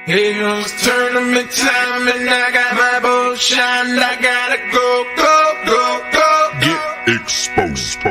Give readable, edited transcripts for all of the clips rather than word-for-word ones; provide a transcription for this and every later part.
It was tournament time and I got my boat shined. I gotta go, go, go, go. Get exposed.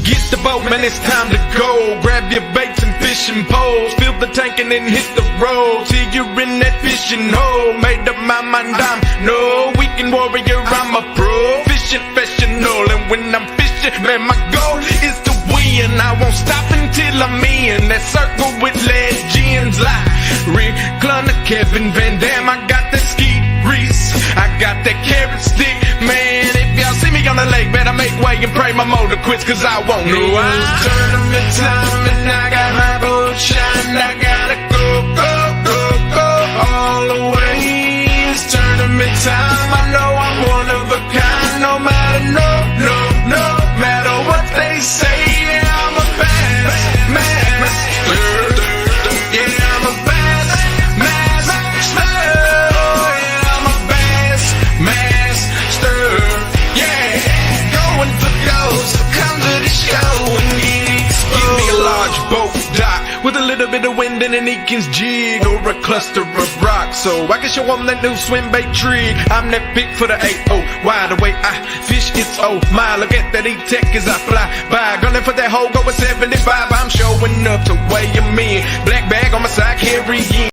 Get the boat, man, it's time to go. Grab your baits and fishing poles. Fill the tank and then hit the road. Till you're in that fishing hole. Made up my mind, I'm no weekend warrior, I'm a pro. Fishing professional, and when I'm fishing, man, my goal is to win. I won't stop until I'm in that circle with legends like Rick Clunner, Kevin Van Dam. I got that ski grease, I got that carrot stick, man. If y'all see me on the lake, better make way and pray my motor quits, cause I won't know. It's tournament time and I got my boat shined. I gotta go, go, go, go all the way. It's tournament time, I know I'm one of a kind. No matter, no matter what they say. Yeah, I'm a master. Yeah, I'm a master. Yeah, I'm a master. Yeah, going for goals. So come to the show and get exposed. Give me a large boat dock with a little bit of wind and an Eakins jig or a cluster of rocks, so I can show them that new swim bait trig. I'm that big for the 8-0, wide away I fish, it's oh my. Look at that E-Tech as I fly by, gunning for that hole going 75. I'm showing up to weigh them in, black bag on my side carrying.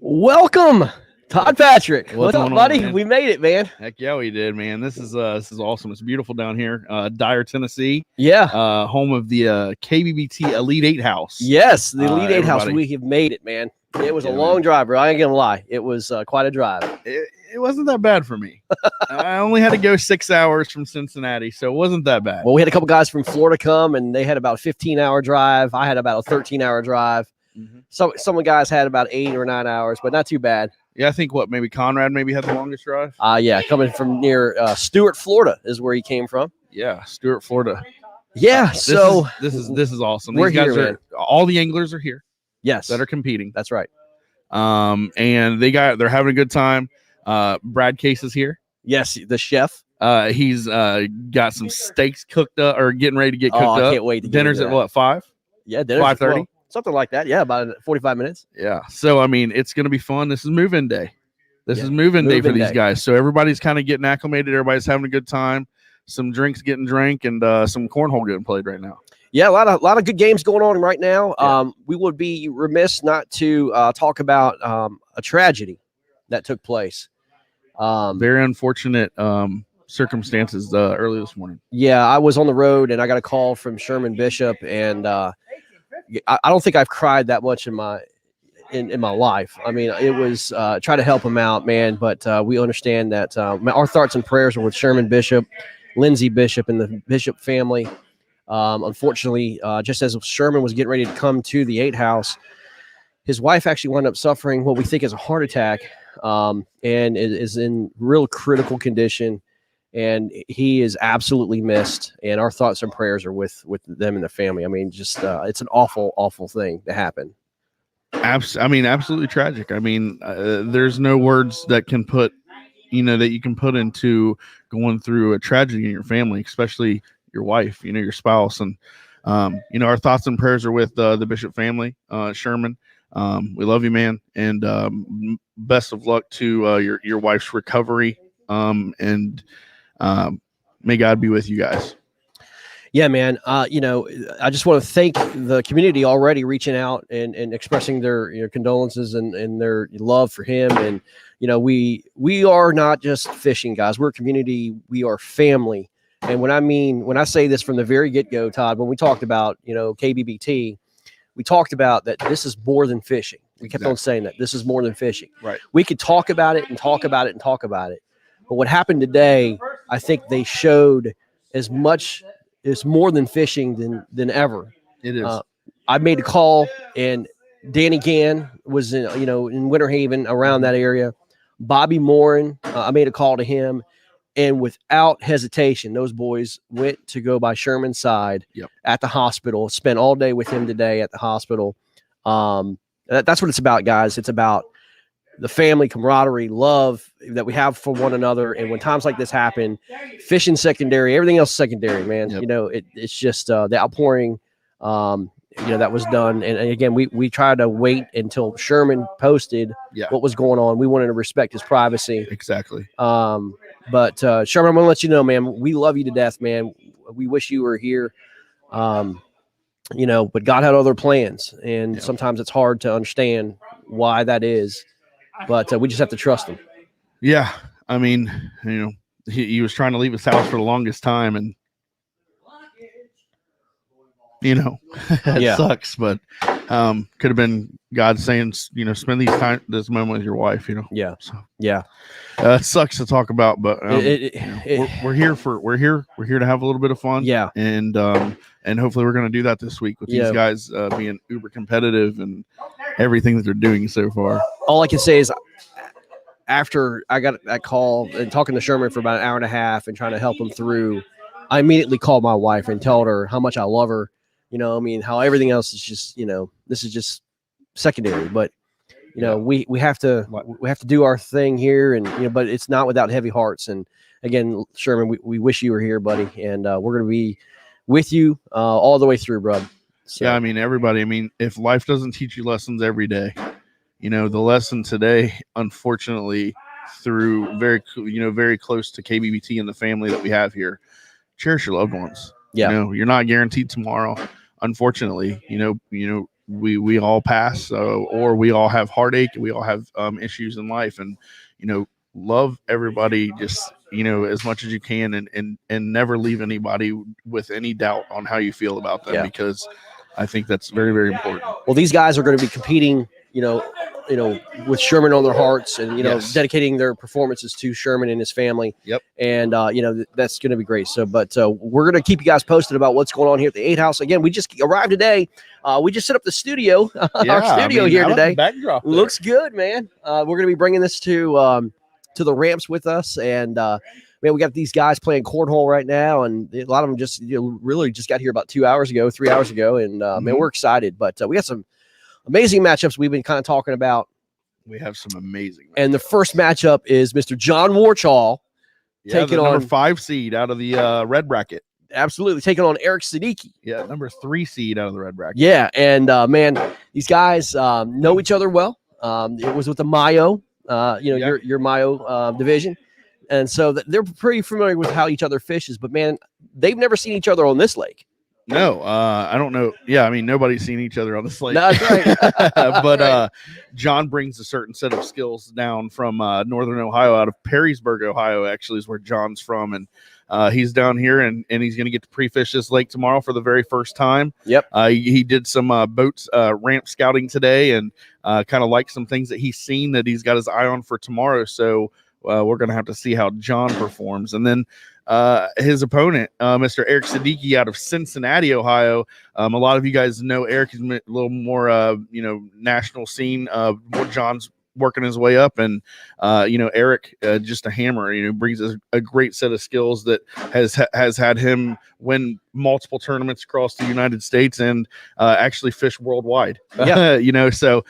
Welcome, Todd Patrick. What's up, buddy? Man? We made it, man. Heck yeah, we did, man. This is awesome. It's beautiful down here, Dyer, Tennessee. Yeah, home of the KBBT Elite 8 house. Yes, the Elite 8 house. everybody. We have made it, man. It was a long drive, bro. I ain't gonna lie. It was quite a drive. It wasn't that bad for me. I only had to go 6 hours from Cincinnati, so it wasn't that bad. Well, we had a couple guys from Florida come, and they had about a 15-hour drive. I had about a 13-hour drive. Mhm. Some of the guys had about 8 or 9 hours, but not too bad. Yeah, I think maybe Conrad had the longest drive. Yeah, coming from near Stuart, Florida is where he came from. Yeah, Stuart, Florida. Yeah, This is awesome. We're These guys here, all the anglers are here yes, that are competing. that's right. And they're having a good time. Brad Case is here. Yes, the chef. He's got some steaks cooked up or getting ready to get cooked Oh, I up. can't wait to get Dinner's into at that. what, 5? Yeah, dinner's 5:30? well, something like that. Yeah, about 45 minutes. Yeah. So I mean, it's gonna be fun. This is move-in day. This Yeah, is move-in day for move-in these day. guys. So everybody's kind of getting acclimated. Everybody's having a good time. Some drinks getting drank and some cornhole getting played right now. Yeah, a lot of good games going on right now. Yeah. We would be remiss not to talk about a tragedy that took place. Very unfortunate circumstances early this morning. Yeah, I was on the road and I got a call from Sherman Bishop, and I don't think I've cried that much in my life. I mean, it was try to help him out, man. But we understand that our thoughts and prayers are with Sherman Bishop, Lindsey Bishop, and the Bishop family. Unfortunately, just as Sherman was getting ready to come to the 8 house, his wife actually wound up suffering what we think is a heart attack, and is in real critical condition. And he is absolutely missed. And our thoughts and prayers are with them and the family. I mean, just it's an awful, awful thing to happen. Absolutely tragic. I mean, there's no words that can put, that you can put into going through a tragedy in your family, especially your wife, your spouse. And, our thoughts and prayers are with the Bishop family, Sherman. We love you, man. And best of luck to your wife's recovery. And may God be with you guys. Yeah, man. I just want to thank the community already reaching out and expressing their condolences and their love for him. And, we are not just fishing guys. We're a community. We are family. And when I say this from the very get-go, Todd, when we talked about, KBBT, we talked about that this is more than fishing. We kept on saying that this is more than fishing. Right. We could talk about it and talk about it and talk about it. But what happened today, I think they showed as much is more than fishing than ever. It is. I made a call, and Danny Gann was in Winter Haven around that area. Bobby Morin, I made a call to him, and without hesitation, those boys went to go by Sherman's side at the hospital. Spent all day with him today at the hospital. That's what it's about, guys. It's about the family, camaraderie, love that we have for one another. And when times like this happen, fishing secondary, everything else secondary, man. Yep. It's just the outpouring, that was done. And again, we tried to wait until Sherman posted what was going on. We wanted to respect his privacy. Exactly. But Sherman, I'm gonna let you know, man, we love you to death, man. We wish you were here. But God had other plans, and sometimes it's hard to understand why that is. But we just have to trust him. Yeah. I mean, he was trying to leave his house for the longest time, and it sucks, but could have been God saying, spend this moment with your wife, Yeah. So Yeah. it sucks to talk about, but we're here to have a little bit of fun. Yeah. And hopefully we're going to do that this week with these guys being uber competitive and everything that they're doing so far. All I can say is, after I got that call and talking to Sherman for about an hour and a half and trying to help him through, I immediately called my wife and told her how much I love her. How everything else is just, this is just secondary. But, we have to do our thing here, and, but it's not without heavy hearts. And again, Sherman, we wish you were here, buddy. And we're going to be with you all the way through, bro. So. Yeah, everybody. If life doesn't teach you lessons every day, the lesson today, unfortunately, through very close to KBBT and the family that we have here, cherish your loved ones. Yeah, you're not guaranteed tomorrow. Unfortunately, we all pass, or we all have heartache. We all have issues in life, and love everybody just as much as you can, and never leave anybody with any doubt on how you feel about them, because I think that's very, very important. Well, these guys are going to be competing, with Sherman on their hearts, and dedicating their performances to Sherman and his family. Yep. And that's going to be great. So, but we're going to keep you guys posted about what's going on here at the 8 house. Again, we just arrived today. We just set up the studio, our studio here today. Backdrop looks good, man. We're going to be bringing this to the ramps with us, and man, we got these guys playing cornhole right now, and a lot of them just really just got here about 3 hours ago, and man, we're excited. But we got some amazing matchups we've been kind of talking about. We have some amazing. And the first matchup is Mr. John Warchall taking the on number 5 seed out of the red bracket. absolutely taking on Eric Siddiqui. Yeah, number 3 seed out of the red bracket. Yeah, and man, these guys know each other well. It was with the Mayo, your Mayo division, and so they're pretty familiar with how each other fishes. But man, they've never seen each other on this lake. No, I don't know. Yeah, I mean, nobody's seen each other on this lake. That's right. But John brings a certain set of skills down from northern Ohio, out of Perrysburg, Ohio, actually, is where John's from. And he's down here, and he's going to get to pre-fish this lake tomorrow for the very first time. Yep. He did some boats ramp scouting today, and kind of like some things that he's seen that he's got his eye on for tomorrow. So we're going to have to see how John performs. And then his opponent, Mr. Eric Siddiqui out of Cincinnati, Ohio. A lot of you guys know Eric is a little more, national scene. John's working his way up, and Eric, just a hammer. Brings a great set of skills that has had him win multiple tournaments across the United States and actually fish worldwide. Yeah. So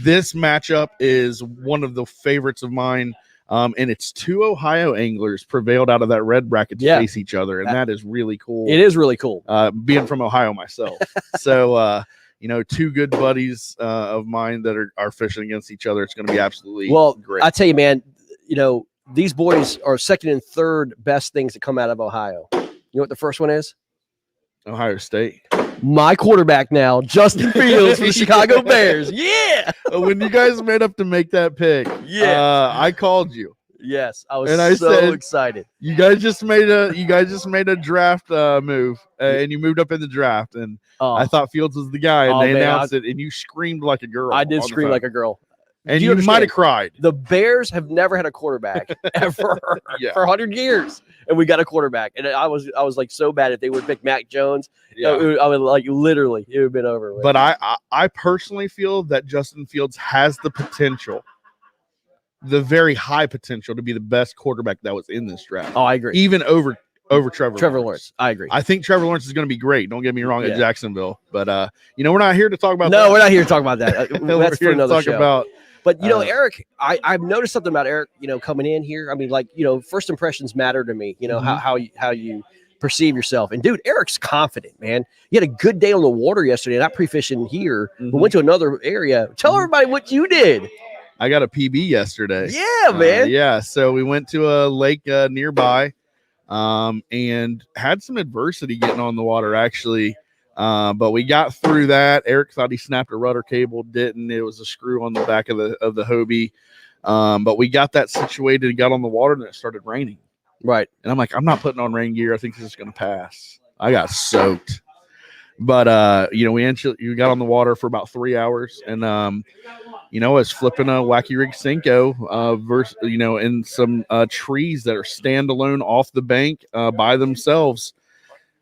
this matchup is one of the favorites of mine. And it's 2 Ohio anglers prevailed out of that red bracket to face each other, and that is really cool. It is really cool. Being from Ohio myself. So 2 good buddies of mine that are fishing against each other. It's going to be absolutely great. I tell you, man, these boys are second and third best things that come out of Ohio. You know what the first one is? Ohio State. My quarterback now, Justin Fields for the Chicago Bears. Yeah. When you guys made up to make that pick, I called you. Yes, I was said, excited. You guys just made a draft move, and you moved up in the draft, and I thought Fields was the guy, and they announced it, and you screamed like a girl. I did scream like a girl. And you might have cried. The Bears have never had a quarterback ever for 100 years, and we got a quarterback. And I was like so bad if they would pick Mac Jones. I would like literally it would have been over with. But I personally feel that Justin Fields has the potential, the very high potential, to be the best quarterback that was in this draft. Oh, I agree. Even over Trevor Lawrence. I agree. I think Trevor Lawrence is going to be great. Don't get me wrong, at Jacksonville. But we're not here to talk about that. No, we're not here to talk about that. That's for another show. But Eric, I've noticed something about Eric, coming in here. I mean, first impressions matter to me, how you perceive yourself. And dude, Eric's confident, man. You had a good day on the water yesterday, not pre-fishing here, but went to another area. Tell everybody what you did. I got a PB yesterday. Yeah, man. So we went to a lake nearby, and had some adversity getting on the water, actually. But we got through that. Eric thought he snapped a rudder cable, didn't. It was a screw on the back of the Hobie. But we got that situated and got on the water, and it started raining. Right. And I'm like, I'm not putting on rain gear. I think this is going to pass. I got soaked. But we got on the water for about 3 hours, and I was flipping a Wacky Rig Cinco in some trees that are standalone off the bank by themselves,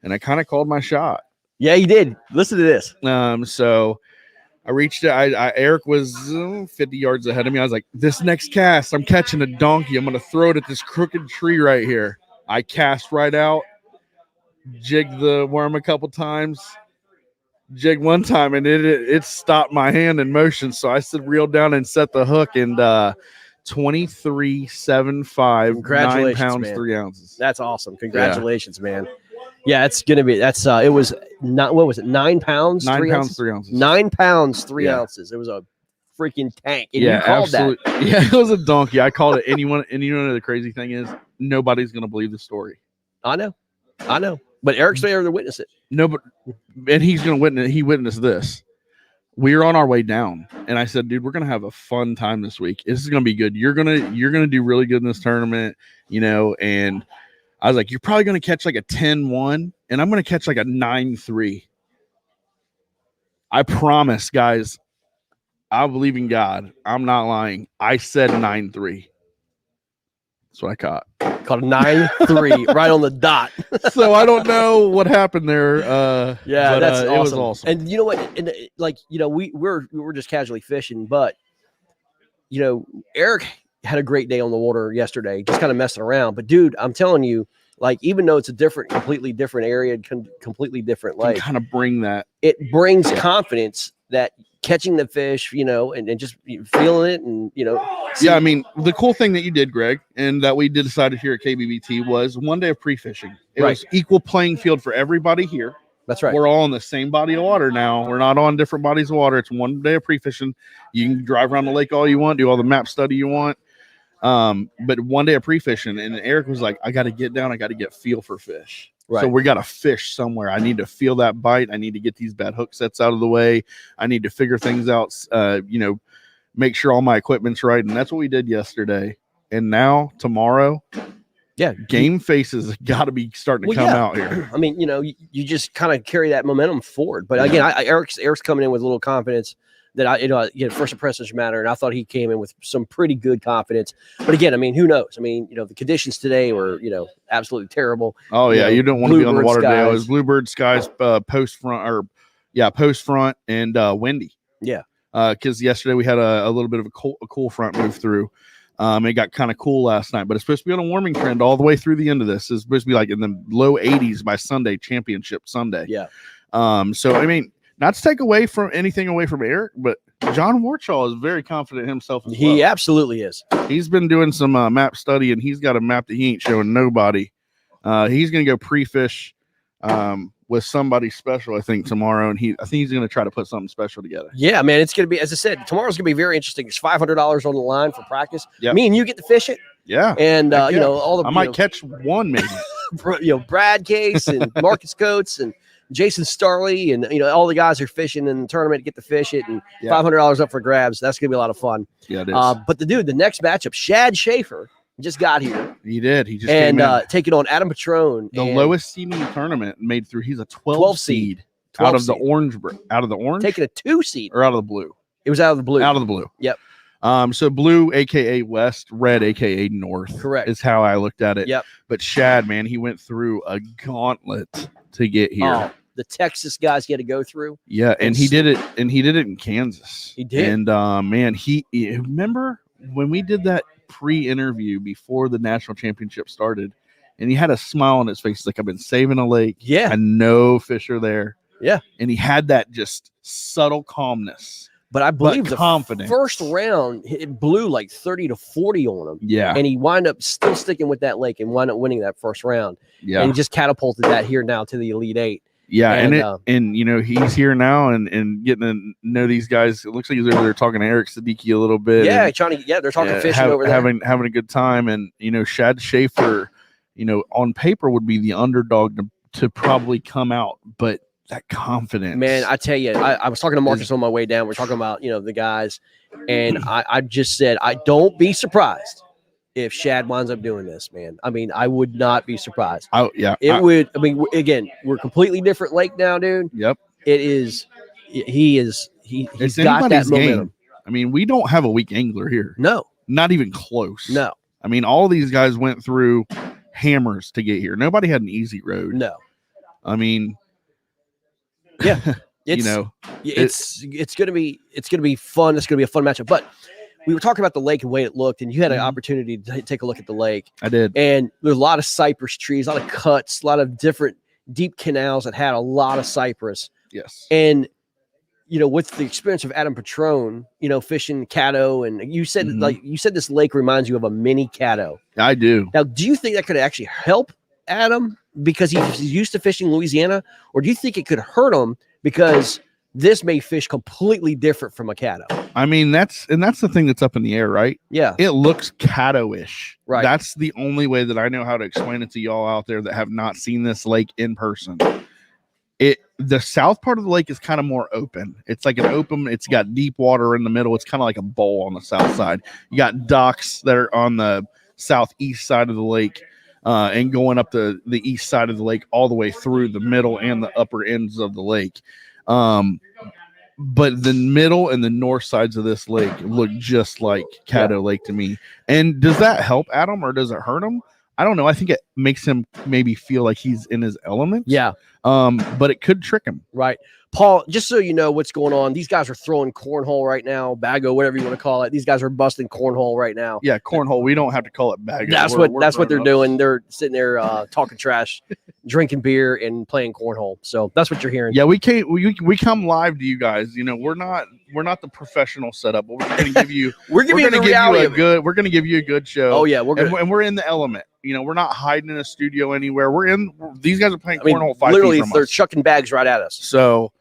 and I kind of called my shot. Yeah, you did. Listen to this. So I reached out. Eric was 50 yards ahead of me. I was like, this next cast, I'm catching a donkey. I'm going to throw it at this crooked tree right here. I cast right out, jigged the worm a couple times, jigged one time, and it stopped my hand in motion. So I said, reel down and set the hook, and 23.75, 9 pounds, man. 3 ounces. That's awesome. Congratulations, man. Yeah, it's gonna be. It was not. What was it? 9 pounns. 9 pounds, 3 ounces. 9 pounds, 3 ounces. It was a freaking tank. And you called absolutely. That. Yeah, it was a donkey. I called it. And you know the crazy thing is, nobody's gonna believe the story. I know. But Eric's there to witness it. No, but and he's gonna witness. He witnessed this. We were on our way down, and I said, "Dude, we're gonna have a fun time this week. This is gonna be good. You're gonna do really good in this tournament, and." I was like, you're probably going to catch like a 10-1, and I'm going to catch like a 9-3. I promise, guys. I believe in God. I'm not lying. I said 9-3. That's what I caught. Caught a 9-3 right on the dot. So I don't know what happened there. That's awesome. It was awesome. And you know what? And we're just casually fishing, but Eric had a great day on the water yesterday, just kind of messing around. But dude, I'm telling you, even though it's a completely different area, completely different lake, kind of bring that. It brings confidence that catching the fish, and just feeling it, and Yeah, I mean, the cool thing that you did, Greg, and that we did decided here at KBBT was one day of pre-fishing. It Right. was equal playing field for everybody here. That's right. We're all in the same body of water now. We're not on different bodies of water. It's one day of pre-fishing. You can drive around the lake all you want, do all the map study you want. But one day of pre-fishing, and Eric was like, I got to get down. I got to get feel for fish. Right. So we got to fish somewhere. I need to feel that bite. I need to get these bad hook sets out of the way. I need to figure things out, make sure all my equipment's right. And that's what we did yesterday. And now tomorrow, Yeah. game faces got to be starting to Well, come yeah. out here. I mean, you just kind of carry that momentum forward. But again, Eric's coming in with a little confidence that first impressions matter. And I thought he came in with some pretty good confidence. But again, I mean, who knows? I mean, the conditions today were, absolutely terrible. Oh yeah, you don't want to be on the water today. It skies. was bluebird skies, post front and windy. Yeah. Because yesterday we had a little bit of a cool front move through. It got kind of cool last night, but it's supposed to be on a warming trend all the way through the end of this. It's supposed to be like in the low 80s by Sunday, championship Sunday. Yeah. So I mean, not to take anything away from Eric, but John Warchall is very confident himself as He well. absolutely is. He's been doing some map study, and he's got a map that he ain't showing nobody. He's going to go pre-fish with somebody special, I think, tomorrow, and I think he's going to try to put something special together. Yeah, man, it's going to be, as I said, tomorrow's going to be very interesting. It's $500 on the line for practice. Yep. Me and you get to fish it, Yeah, and Heck yeah. all the I might catch one maybe. Brad Case and Marcus Coates and Jason Starley and all the guys are fishing in the tournament, get to fish it, and Yeah. $500 up for grabs. That's going to be a lot of fun. Yeah, it is. But the next matchup, Shad Schaefer just got here He did. He just and came in. taking on Adam Patrone. The and lowest seeding tournament made through. He's a 12 12 seed seed. out 12 of the seed. orange. Out of the orange, taking a 2 seed. or out of the blue. It was out of the blue. Out of the blue. Yep. So blue, aka west, red, aka north. Correct. Is how I looked at it. Yep. But Shad, man, he went through a gauntlet to get here. Oh, the Texas guys he had to go through. Yeah, and he did it. And he did it in Kansas. He did. And man, he remember when we did that pre-interview before the national championship started, and he had a smile on his face, like, I've been saving a lake. Yeah. I know fish are there. Yeah. And he had that just subtle calmness. But I believe the confidence. first round, it blew like 30 to 40 on him. Yeah. And he wound up still sticking with that lake and wound up winning that first round. Yeah. And he just catapulted that here now to the Elite Eight. Yeah, And, and he's here now and getting to know these guys. It looks like he's over there talking to Eric Siddiqui a little bit. Yeah, and, they're talking fishing over there. having a good time. And Shad Schaefer, on paper would be the underdog to probably come out, but that confidence, Man, I tell you, I was talking to Marcus on my way down. We're talking about the guys, and I just said, I don't be surprised if Shad winds up doing this, man. I mean, I would not be surprised. It would. I mean, again, we're completely different lake now, dude. Yep. It is. He's It's got that anybody's momentum. game. I mean, we don't have a weak angler here. No, Not even close. no, I mean, all these guys went through hammers to get here. Nobody had an easy road. no. I mean, Yeah, it's gonna be fun. It's gonna be a fun matchup. But we were talking about the lake and the way it looked, and you had an opportunity to take a look at the lake. I did. And there's a lot of cypress trees, a lot of cuts, a lot of different deep canals that had a lot of cypress. Yes. And with the experience of Adam Patrone, fishing Caddo, and you said this lake reminds you of a mini Caddo. I do. Now, do you think that could actually help Adam because he's used to fishing Louisiana, or do you think it could hurt him because this may fish completely different from a Caddo? I mean, that's the thing that's up in the air, right? Yeah, It looks Caddo-ish. Right. That's the only way that I know how to explain it to y'all out there that have not seen this lake in person. The south part of the lake is kind of more open. It's like it's got deep water in the middle. It's kind of like a bowl on the south side. You got docks that are on the southeast side of the lake, and going up the east side of the lake all the way through the middle and the upper ends of the lake. But the middle and the north sides of this lake look just like Caddo Lake to me. And does that help Adam or does it hurt him? I don't know. I think it makes him maybe feel like he's in his element. yeah, But it could trick him. right. Paul, just so you know what's going on, these guys are throwing cornhole right now, bago, whatever you want to call it. These guys are busting cornhole right now. Yeah, cornhole. We don't have to call it bag. That's what they're doing. They're sitting there talking trash, drinking beer, and playing cornhole. So that's what you're hearing. Yeah, we come live to you guys. We're not the professional setup, but we're going to give you we're giving you the reality of it. We're going to give you a good show. Oh yeah, we're good. And we're in the element. You know, we're not hiding in a studio anywhere. These guys are playing cornhole 5 literally, feet from they're us. chucking bags right at us. So,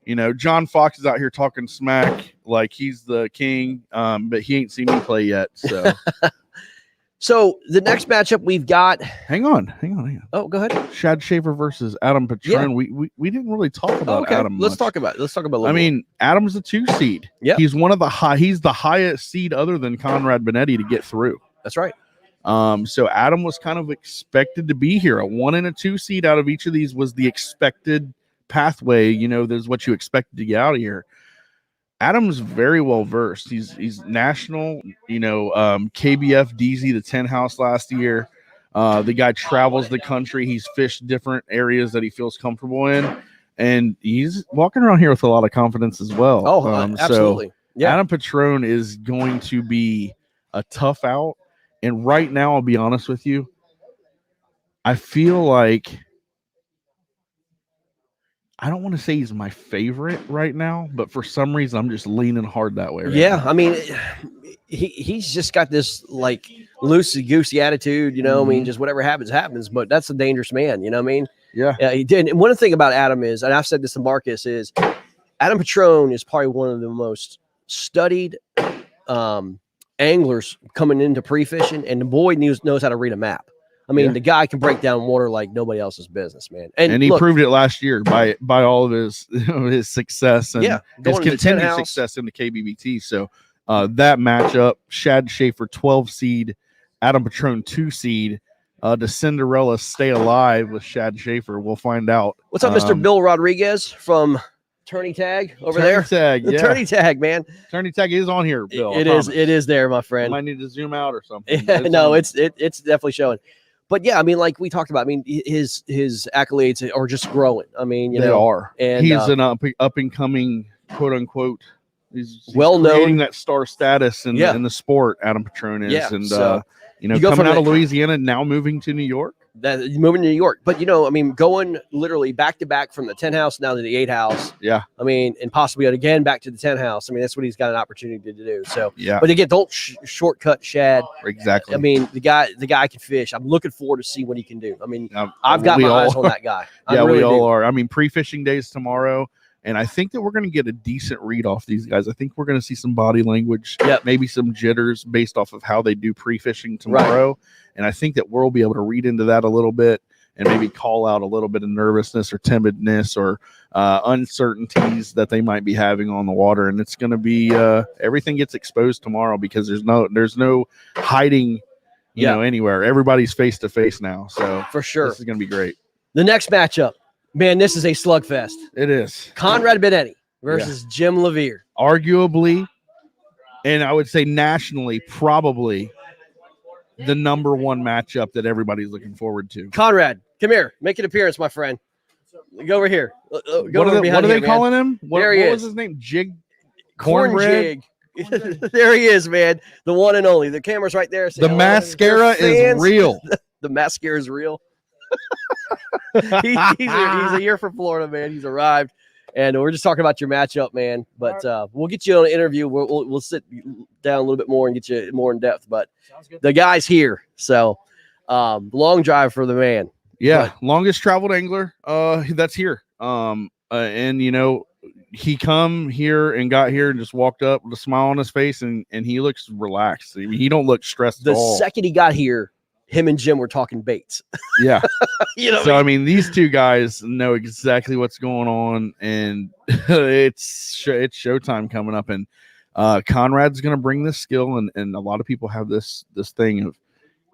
you know, John Fox is out here talking smack like he's the king, but he ain't seen me play yet. So, so the next matchup we've got. hang on. Oh, go ahead. Shad Schaefer versus Adam Patron. We didn't really talk about Adam. Let's much. talk about it. I mean, Adam's a 2 seed. Yeah, he's he's the highest seed other than Conrad Benetti to get through. That's right. So Adam was kind of expected to be here. A 1 and a 2 seed out of each of these was the expected pathway. You know, there's what you expected to get out of here. Adam's very well versed. He's national, you know, KBF DZ, the 10 house last year. The guy travels the country. He's fished different areas that he feels comfortable in, and he's walking around here with a lot of confidence as well. Oh, absolutely. So yeah. Adam Patron is going to be a tough out. And right now, I'll be honest with you, I feel like I don't want to say he's my favorite right now, but for some reason, I'm just leaning hard that way. Yeah, I mean, he's just got this like loosey goosey attitude, you know. I mean, just whatever happens. But that's a dangerous man, you know what I mean? Yeah. He did. And one thing about Adam is, and I've said this to Marcus, is Adam Patron is probably one of the most studied anglers coming into pre-fishing, and the boy knows how to read a map. I mean, the guy can break down water like nobody else's business, man. And he proved it last year by all of his his success and his continued success in the KBBT. So that matchup, Shad Schaefer 12 seed, Adam Patron 2 seed. Does Cinderella stay alive with Shad Schaefer? We'll find out. What's up, Mr. Bill Rodriguez from Tourney Tag over there? Tourney Tag, man. Tourney Tag is on here, Bill. It is there, my friend. I might need to zoom out or something. Yeah, it's definitely showing. But yeah, I mean, like we talked about, I mean, his accolades are just growing. I mean, they are. And he's an up and coming, quote unquote. He's well known, that star status in the sport. Adam Patron is, and so, you know, coming out of Louisiana, now moving to New York. Moving to New York, but you know, I mean, going literally back to back from the 10 house now to the 8 house. Yeah, I mean, and possibly again back to the 10 house. I mean, that's what he's got an opportunity to do. So yeah, but again, don't shortcut Shad. Exactly. I mean, the guy can fish. I'm looking forward to see what he can do. I mean, I've got my eyes on that guy. We all are. I mean, pre-fishing days tomorrow. And I think that we're going to get a decent read off these guys. I think we're going to see some body language, maybe some jitters based off of how they do pre-fishing tomorrow. Right. And I think that we'll be able to read into that a little bit and maybe call out a little bit of nervousness or timidness or uncertainties that they might be having on the water. And it's going to be everything gets exposed tomorrow because there's no hiding, you know, anywhere. Everybody's face to face now. So for sure, this is going to be great. The next matchup. Man, this is a slugfest. It is. Conrad Benetti versus Jim Levere. Arguably, and I would say nationally, probably the number one matchup that everybody's looking forward to. Conrad, come here. Make an appearance, my friend. Go over here. What are they calling him? What was his name? Jig? Corn Jig. There he is, man. The one and only. The camera's right there. The mascara is real. The mascara is real. he's a year from Florida, man. He's arrived, and we're just talking about your matchup, man. But we'll get you on an interview. We'll sit down a little bit more and get you more in depth. But the guy's here, so long drive for the man. Yeah, longest traveled angler. That's here. And you know, he come here and got here and just walked up with a smile on his face, and he looks relaxed. I mean, he don't look stressed at all. The second he got here, him and Jim were talking baits. Yeah. You know, so I mean, these two guys know exactly what's going on, and it's showtime coming up. And Conrad's going to bring this skill, and a lot of people have this thing of,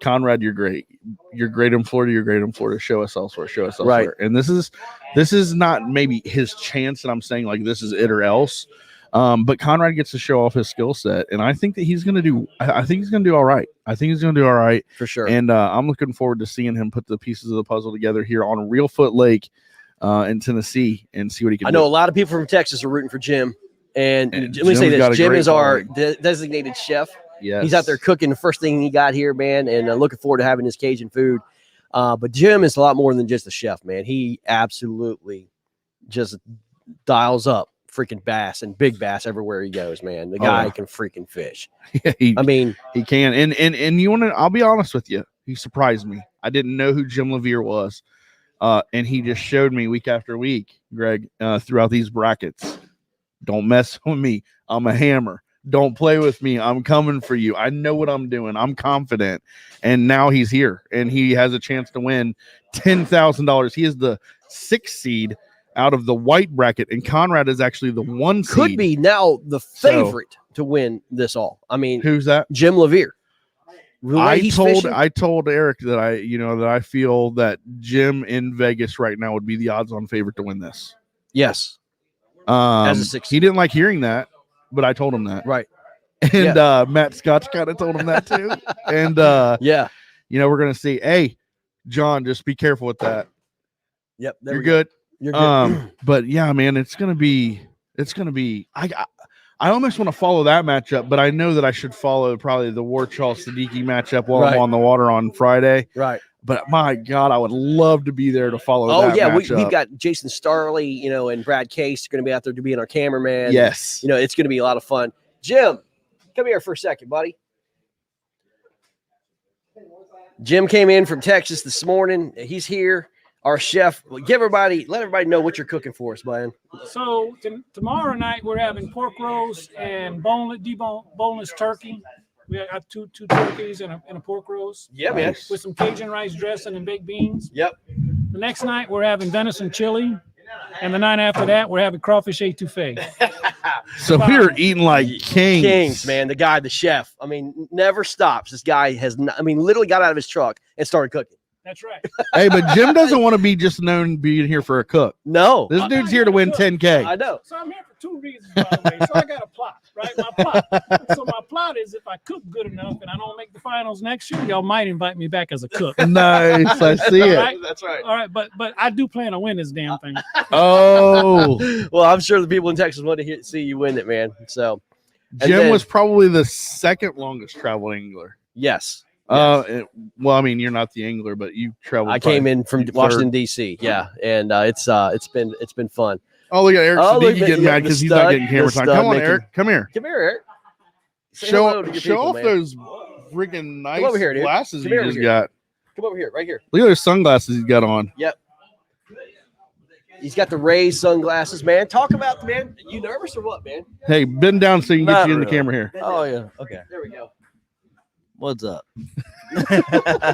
Conrad, you're great in Florida. Show us elsewhere. Right. And this is not maybe his chance, and I'm saying like this is it or else. But Conrad gets to show off his skill set, and I think that he's going to do. I think he's going to do all right. For sure. And I'm looking forward to seeing him put the pieces of the puzzle together here on Reelfoot Lake in Tennessee and see what he can do. I know a lot of people from Texas are rooting for Jim, and let me say this: Jim is our designated chef. Yes. He's out there cooking the first thing he got here, man, and looking forward to having his Cajun food. But Jim is a lot more than just a chef, man. He absolutely just dials up freaking bass and big bass everywhere he goes, man. The guy can freaking fish. he, I mean, he can. And you want to? I'll be honest with you. He surprised me. I didn't know who Jim Levere was, and he just showed me week after week, Greg, throughout these brackets. Don't mess with me. I'm a hammer. Don't play with me. I'm coming for you. I know what I'm doing. I'm confident. And now he's here, and he has a chance to win $10,000. He is the 6th seed out of the white bracket, and Conrad is actually the 1 seed. could be now the favorite to win this all. I mean, Who's that? Jim Levere. I told Eric that I feel that Jim in Vegas right now would be the odds-on favorite to win this. Yes. As a 6th He didn't like hearing that, but I told him that. Right. And Matt Scotch kind of told him that too. And yeah. we're gonna see. Hey, John, just be careful with that. Yep. You're good. You're good. But yeah, man, it's gonna be. I almost want to follow that matchup, but I know that I should follow probably the Warchal Siddiqui matchup while I'm on the water on Friday. Right. But my God, I would love to be there to follow. Oh yeah, matchup. we've got Jason Starley, and Brad Case going to be out there to be our cameraman. Yes. It's going to be a lot of fun. Jim, come here for a second, buddy. Jim came in from Texas this morning. He's here. Our chef. Let everybody know what you're cooking for us, Brian. So tomorrow night we're having pork roast and boneless turkey. We got two turkeys and a pork roast. Yeah, man. With some Cajun rice dressing and baked beans. Yep. The next night we're having venison chili, and the night after that we're having crawfish etouffee. So we're eating like kings. Kings, man. The guy, the chef. I mean, never stops. This guy literally got out of his truck and started cooking. That's right. Hey, but Jim doesn't want to be just known being here for a cook. No. This dude's here to win $10K. I know. So I'm here for 2 reasons, by the way. So I got a plot, right? My plot is if I cook good enough and I don't make the finals next year, y'all might invite me back as a cook. Nice. I see it. Right? That's right. All right, but I do plan on winning this damn thing. Oh. Well, I'm sure the people in Texas want to see you win it, man. So Jim was probably the 2nd longest traveling angler. Yes. Well, I mean, you're not the angler, but you traveled. I came in from Washington D.C. Yeah, and it's been fun. Oh, look at Eric Siddiqui look, getting mad because he's not getting camera time. Come on, Eric, come here. Come here, Eric. Show off those freaking nice over here, dude. glasses Come you here, just over here. got. Come over here, right here. Look at those sunglasses he's got on. Yep. He's got the Rays sunglasses, man. Talk about the man. You nervous or what, man? Hey, bend down so you can get Not you in the really. camera here. Oh yeah. Okay. There we go. What's up?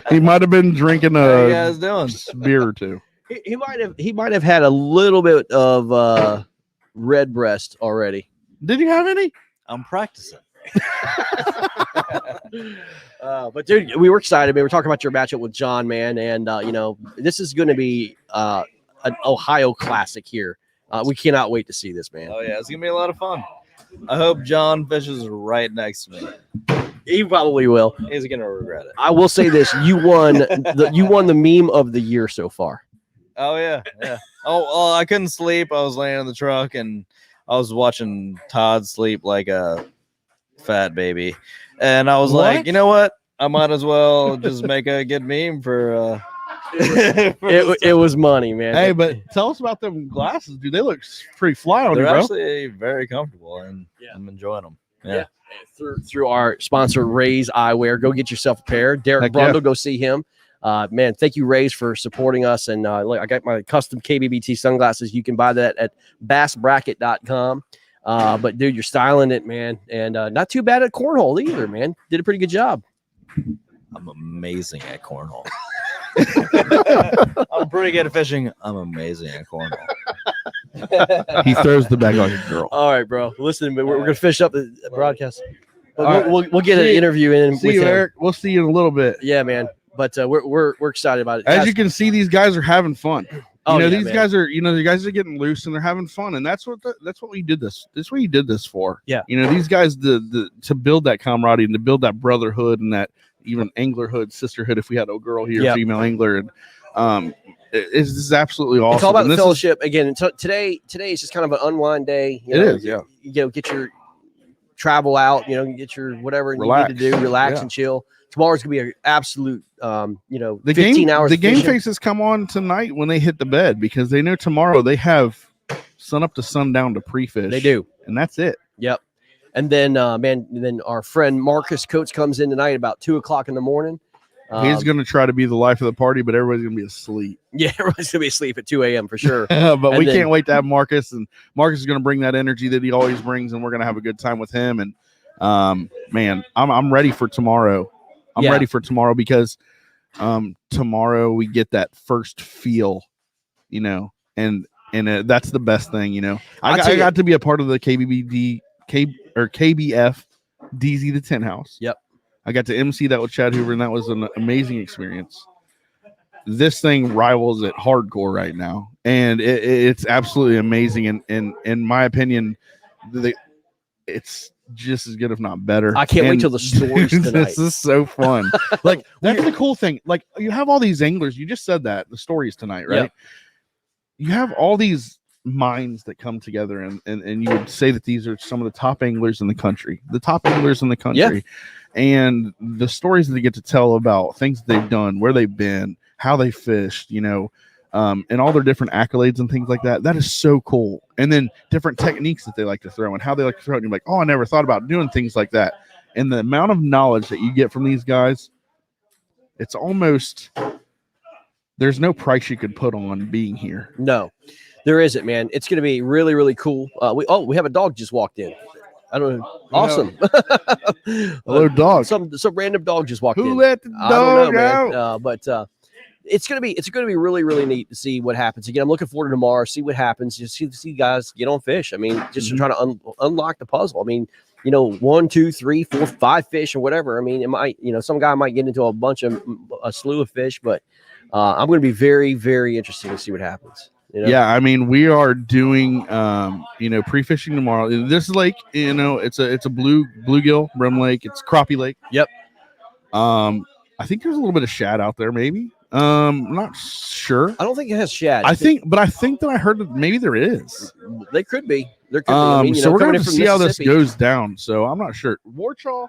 He might have been drinking How you a guys doing? beer or two. He might have had a little bit of red breast already. Did you have any? I'm practicing. But dude, we were excited. We were talking about your matchup with John, man, and this is going to be an Ohio classic here. We cannot wait to see this, man. Oh yeah, it's gonna be a lot of fun. I hope John fishes right next to me. He probably will. He's gonna regret it. I will say this: you won the meme of the year so far. Oh yeah, yeah. Oh, I couldn't sleep. I was laying in the truck and I was watching Todd sleep like a fat baby, and I was like, you know what? I might as well just make a good meme for. It was money, man. Hey, but tell us about them glasses, dude. They look pretty fly on you, They're bro. actually very comfortable, and I'm enjoying them. Yeah. Through our sponsor Rays Eyewear, go get yourself a pair. Derek Heck yeah. Brundle, go see him. Man, thank you, Rays, for supporting us. And look, I got my custom KBBT sunglasses. You can buy that at bassbracket.com. But dude, you're styling it, man, and not too bad at cornhole either, man. Did a pretty good job. I'm amazing at cornhole. I'm pretty good at fishing. I'm amazing at cornhole. He throws the bag on your girl. All right, bro. Listen, we're gonna fish up the broadcast. But All right. we'll get an interview in See with you, him. Eric. We'll see you in a little bit. Yeah, man. But we're excited about it. As Guys, you can see, these guys are having fun. Oh, yeah, These man. guys are, the guys are getting loose and they're having fun, and that's what we did this. That's what you did this for. Yeah. These guys to build that camaraderie and to build that brotherhood and that even anglerhood, sisterhood. If we had a girl here, Yep. female angler, and this is absolutely awesome. It's all about And the this is- fellowship. Again, today is just kind of an unwind day. It is, yeah. You get your travel out. Get your whatever you Relax. need to do, relax Yeah. and chill. Tomorrow's gonna be an absolute, the 15 game, hours. The of game fishing. faces come on tonight when they hit the bed because they know tomorrow they have sun up to sundown to pre-fish. They do. And that's it. Yep. And then, then our friend Marcus Coates comes in tonight about 2:00 in the morning. He's going to try to be the life of the party, but everybody's going to be asleep. Yeah, everyone's going to be asleep at 2 a.m. for sure. But we then- can't wait to have Marcus, and Marcus is going to bring that energy that he always brings, and we're going to have a good time with him. And man, I'm ready for tomorrow. I'm Yeah. ready for tomorrow because tomorrow we get that first feel, you know, and that's the best thing, you know. I got to be a part of the KBF DZ the 10 House. Yep. I got to MC that with Chad Hoover, and that was an amazing experience. This thing rivals it hardcore right now, and it's absolutely amazing. And in my opinion, it's just as good, if not better. I can't wait And till the stories tonight. This is so fun. Like, that's the cool thing. Like, you have all these anglers. You just said that, the stories tonight, right? Yep. You have all these minds that come together, and you would say that these are some of the top anglers in the country. Yeah. And the stories that they get to tell about things that they've done, where they've been, how they fished, you know, and all their different accolades and things like that. That is so cool. And then different techniques that they like to throw and how they like to throw it. And you're like, oh, I never thought about doing things like that. And the amount of knowledge that you get from these guys, it's almost, there's no price you could put on being here. No, there isn't, man. It's going to be really, really cool. We have a dog just walked in. I don't know. Awesome. Hello, dog. Some random dog just walked in. Who let the I don't dog know, out? man. But it's gonna be really, really neat to see what happens. Again, I'm looking forward to tomorrow. See what happens. Just see guys get on fish. I mean, just trying to unlock the puzzle. I mean, you know, 1, 2, 3, 4, 5 fish or whatever. I mean, it might, you know, some guy might get into a slew of fish, but I'm going to be very, very interested to see what happens. You know? Yeah, I mean, we are doing pre-fishing tomorrow. This lake, you know, it's a bluegill brim lake. It's crappie lake. Yep. I think there's a little bit of shad out there, maybe. I'm not sure. I don't think it has shad. I think that I heard that maybe there is. They could be. There could be. I mean, you So know, we're coming gonna in have to from see how this Mississippi. goes down. So I'm not sure. Warchaw.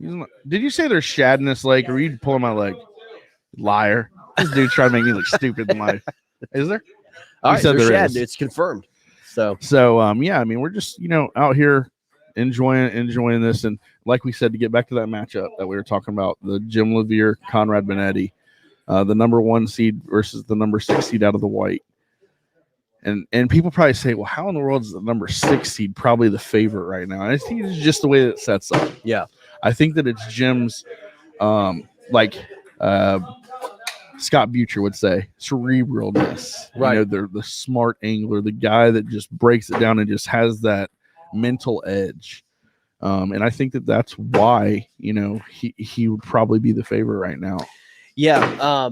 Did you say there's shad in this lake, or were you pulling my leg? Liar. This dude's trying to make me look stupid in life. Is there? All He right, said there's there shad. is. It's confirmed. So Yeah, I mean, we're just, you know, out here enjoying this. And like we said, to get back to that matchup that we were talking about, the Jim Levere, Conrad Benetti, the number 1 seed versus the number 6 seed out of the white. And people probably say, well, how in the world is the number 6 seed probably the favorite right now? And I think it's just the way that it sets up. yeah, I think that it's Jim's, Scott Butcher would say, cerebralness. Right. You know, the smart angler, the guy that just breaks it down and just has that mental edge. And I think that that's why, you know, he would probably be the favorite right now. yeah.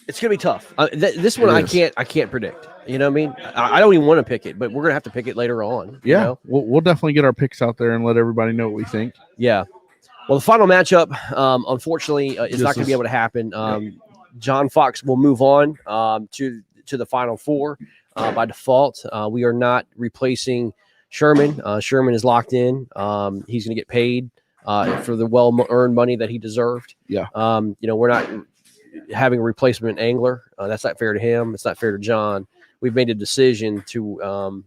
It's gonna be tough. This one It is. I can't predict. You know what I mean? I don't even want to pick it, but we're gonna have to pick it later on. you Yeah. know? We'll definitely get our picks out there and let everybody know what we think. Yeah. Well, the final matchup, unfortunately, is This not going to is- be able to happen. John Fox will move on to the Final Four by default. We are not replacing Sherman. Sherman is locked in. He's going to get paid for the well-earned money that he deserved. Yeah. You know, we're not having a replacement angler. That's not fair to him. It's not fair to John. We've made a decision to,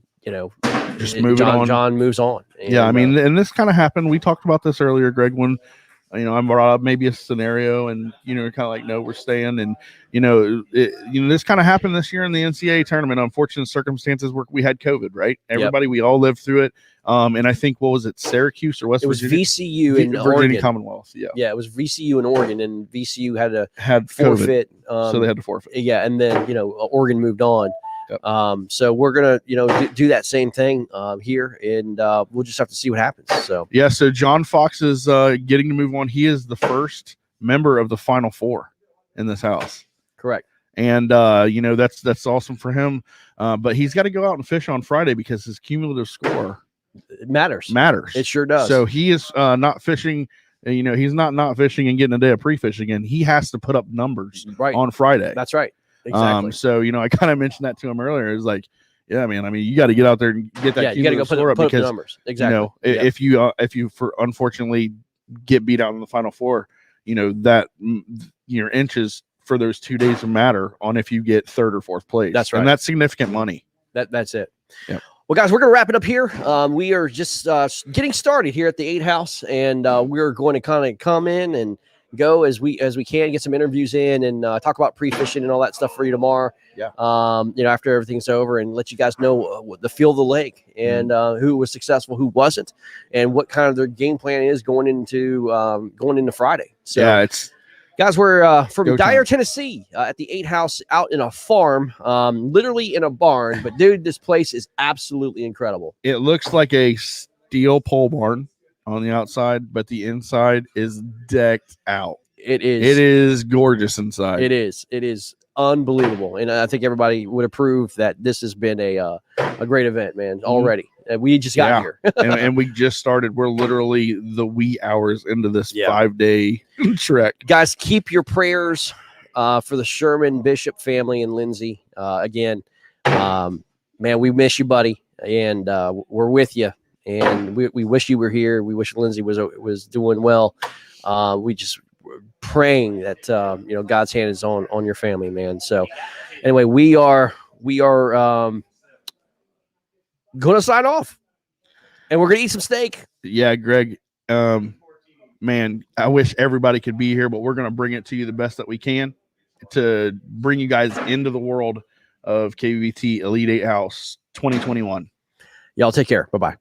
Just move it on. John moves on. Yeah, I And, mean, and this kind of happened. We talked about this earlier, Greg, when, you know, I brought up maybe a scenario and, you know, kind of like, no, we're staying. And, this kind of happened this year in the NCAA tournament. Unfortunate circumstances where we had COVID, right? Everybody, we all lived through it. And I think, what was it, Syracuse or West it was Virginia? VCU in Virginia Oregon. Commonwealth. Yeah. Yeah, it was VCU in Oregon, and VCU had to Had COVID, forfeit. so they had to forfeit. Yeah, and then Oregon moved on. Yep. So we're gonna do that same thing here, and we'll just have to see what happens. So Yeah, so John Fox is getting to move on. He is the first member of the Final Four in this house. correct. And that's awesome for him. But he's got to go out and fish on Friday because his cumulative score It matters. matters. It sure does. So he is not fishing. He's not fishing and getting a day of pre-fishing, and he has to put up numbers right. on Friday. That's right. Exactly. So I kind of mentioned that to him earlier. It's like, yeah, man. I mean, you got to get out there and get that. Yeah, you got to go cumulative put score up the because numbers. Exactly. Yep. if you unfortunately get beat out in the Final Four, that your inches for those 2 days of matter on if you get third or fourth place. That's right. And that's significant money. That's it. Yep. Well, guys, we're going to wrap it up here. We are just getting started here at the 8 House, and we're going to kind of come in and go as we can, get some interviews in, and talk about pre-fishing and all that stuff for you tomorrow. Yeah. After everything's over, and let you guys know what the feel of the lake and who was successful, who wasn't, and what kind of their game plan is going into Friday. So, Yeah, it's guys, we're from Go Dyer, time. Tennessee, at the 8 House, out in a farm, literally in a barn. But dude, this place is absolutely incredible. it looks like a steel pole barn on the outside, but the inside is decked out. It is. It is gorgeous inside. It is. It is unbelievable, and I think everybody would approve that this has been a great event, man. Already, we just got Yeah. here. and we just started. We're literally the wee hours into this 5-day trek. Guys, keep your prayers for the Sherman Bishop family and Lindsay. Again, man, we miss you, buddy, and we're with you. And we wish you were here. We wish Lindsay was doing well. We just praying that God's hand is on your family, man. So anyway, we are going to sign off, and we're going to eat some steak. Yeah, Greg. Man, I wish everybody could be here, but we're going to bring it to you the best that we can to bring you guys into the world of KVT Elite 8 House 2021. Y'all take care. Bye-bye.